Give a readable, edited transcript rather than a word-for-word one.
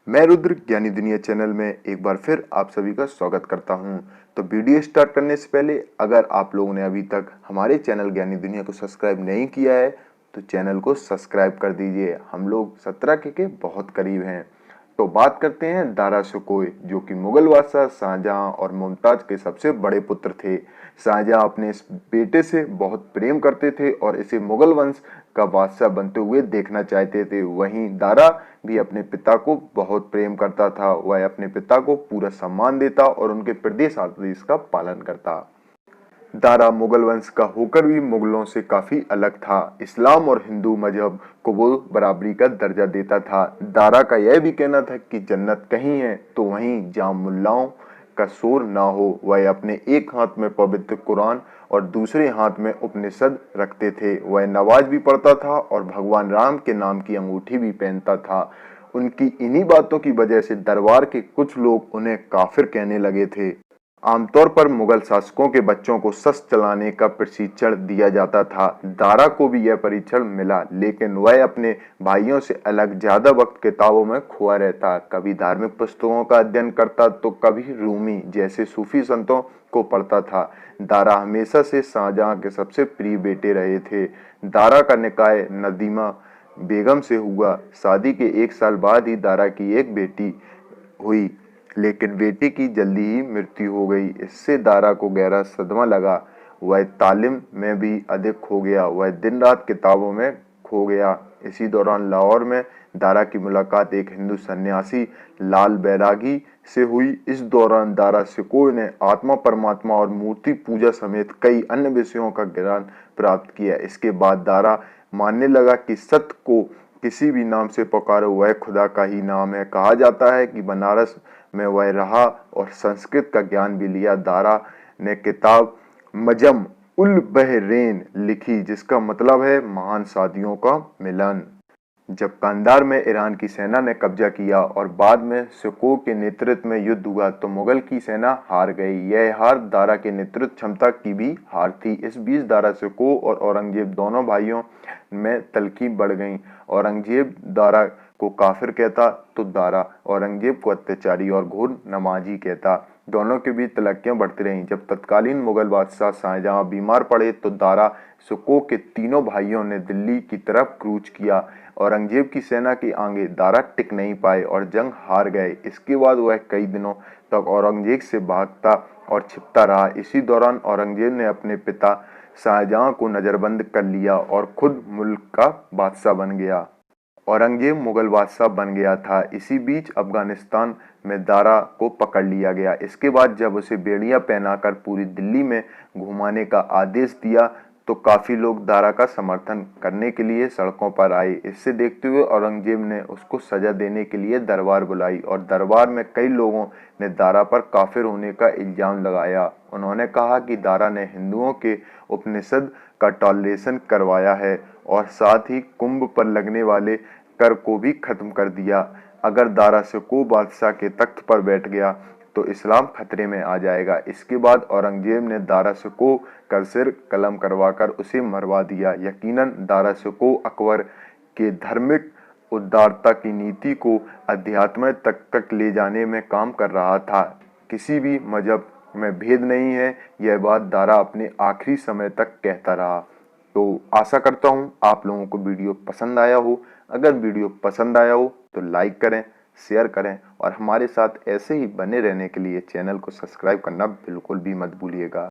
मैं रुद्र ज्ञानी दुनिया चैनल में एक बार फिर आप सभी का स्वागत करता हूं। तो वीडियो स्टार्ट करने से पहले अगर आप लोगों ने अभी तक हमारे चैनल ज्ञानी दुनिया को सब्सक्राइब नहीं किया है तो चैनल को सब्सक्राइब कर दीजिए। हम लोग 17 के बहुत करीब हैं। तो बात करते हैं दारा शिकोह, जो कि मुगल बादशाह शाहजहां और मुमताज के सबसे बड़े पुत्र थे। शाहजहां अपने इस बेटे से बहुत प्रेम करते थे और इसे मुगल वंश का बादशाह बनते हुए देखना चाहते थे। वहीं दारा भी अपने पिता को बहुत प्रेम करता था। वह अपने पिता को पूरा सम्मान देता और उनके प्रदेश आदेश का पालन करता। दारा मुगल वंश का होकर भी मुगलों से काफी अलग था। इस्लाम और हिंदू मजहब को वो बराबरी का दर्जा देता था। दारा का यह भी कहना था कि जन्नत कहीं है तो वहीं जहां मुल्लाओं का शोर ना हो। वह अपने एक हाथ में पवित्र कुरान और दूसरे हाथ में उपनिषद रखते थे। वह नमाज भी पढ़ता था और भगवान राम के नाम की अंगूठी भी पहनता था। उनकी इन्हीं बातों की वजह से दरबार के कुछ लोग उन्हें काफिर कहने लगे थे। आमतौर पर मुगल शासकों के बच्चों को शस्त्र चलाने का प्रशिक्षण दिया जाता था। दारा को भी यह परीक्षण मिला, लेकिन वह अपने भाइयों से अलग ज्यादा वक्त किताबों में खोया रहता। कभी धार्मिक पुस्तकों का अध्ययन करता तो कभी रूमी जैसे सूफी संतों को पढ़ता था। दारा हमेशा से शाहजहां के सबसे प्रिय बेटे रहे थे। दारा का निकाह नदीमा बेगम से हुआ। शादी के एक साल बाद ही दारा की एक बेटी हुई, लेकिन बेटी की जल्दी ही मृत्यु हो गई। इससे दारा को गहरा सदमा लगा। वह तालीम में भी अधिक खो गया। वह दिन रात किताबों में खो गया। इसी दौरान लाहौर में दारा की मुलाकात एक हिंदू सन्यासी लाल बैरागी से हुई। इस दौरान दारा शिकोह ने आत्मा, परमात्मा और मूर्ति पूजा समेत कई अन्य विषयों का ज्ञान प्राप्त किया। इसके बाद दारा मानने लगा कि सत्य को किसी भी नाम से पुकारो वह खुदा का ही नाम है। कहा जाता है कि बनारस में वह रहा और संस्कृत का ज्ञान भी लिया। दारा ने किताब मजम उल बहरैन लिखी, जिसका मतलब है महान शादियों का मिलन। जब कंधार में ईरान की सेना ने कब्जा किया और बाद में शिकोह के नेतृत्व में युद्ध हुआ तो मुगल की सेना हार गई। यह हार दारा के नेतृत्व क्षमता की भी हार थी। इस बीच दारा शिकोह और औरंगजेब दोनों भाइयों में तल्खी बढ़ गई। औरंगजेब दारा को काफिर कहता तो दारा औरंगजेब को अत्याचारी और घोर नमाजी कहता। दोनों के बीच तलख्कियां बढ़ती रहीं। जब तत्कालीन मुगल बादशाह शाहजहां बीमार पड़े तो दारा शिकोह के तीनों भाइयों ने दिल्ली की तरफ कूच किया। औरंगजेब की सेना के आगे दारा टिक नहीं पाए और जंग हार गए। इसके बाद वह कई दिनों तक औरंगजेब से भागता और छिपता रहा। इसी दौरान औरंगजेब ने अपने पिता शाहजहां को नजरबंद कर लिया और खुद मुल्क का बादशाह बन गया। औरंगजेब मुगल बादशाह बन गया था। इसी बीच अफगानिस्तान में दारा को पकड़ लिया गया। इसके बाद जब उसे बेड़ियां पहनाकर पूरी दिल्ली में घुमाने का आदेश दिया तो काफी लोग दारा का समर्थन करने के लिए सड़कों पर आए। इससे देखते हुए औरंगजेब ने उसको सजा देने के लिए दरबार बुलाई और दरबार में कई लोगों ने दारा पर काफिर होने का इल्जाम लगाया। उन्होंने कहा कि दारा ने हिंदुओं के उपनिषद का टॉलरेशन करवाया है और साथ ही कुंभ पर लगने वाले कर को भी खत्म कर दिया। अगर दारा शिकोह बादशाह के तख्त पर बैठ गया तो इस्लाम खतरे में आ जाएगा। इसके बाद औरंगजेब ने दारा शिकोह का सिर कलम करवाकर उसे मरवा दिया। यकीनन दारा शिकोह अकबर के धार्मिक उदारता की नीति को अध्यात्म तक ले जाने में काम कर रहा था। किसी भी मजहब में भेद नहीं है, यह बात दारा अपने आखिरी समय तक कहता रहा। तो आशा करता हूँ आप लोगों को वीडियो पसंद आया हो। अगर वीडियो पसंद आया हो तो लाइक करें, शेयर करें और हमारे साथ ऐसे ही बने रहने के लिए चैनल को सब्सक्राइब करना बिल्कुल भी मत भूलिएगा।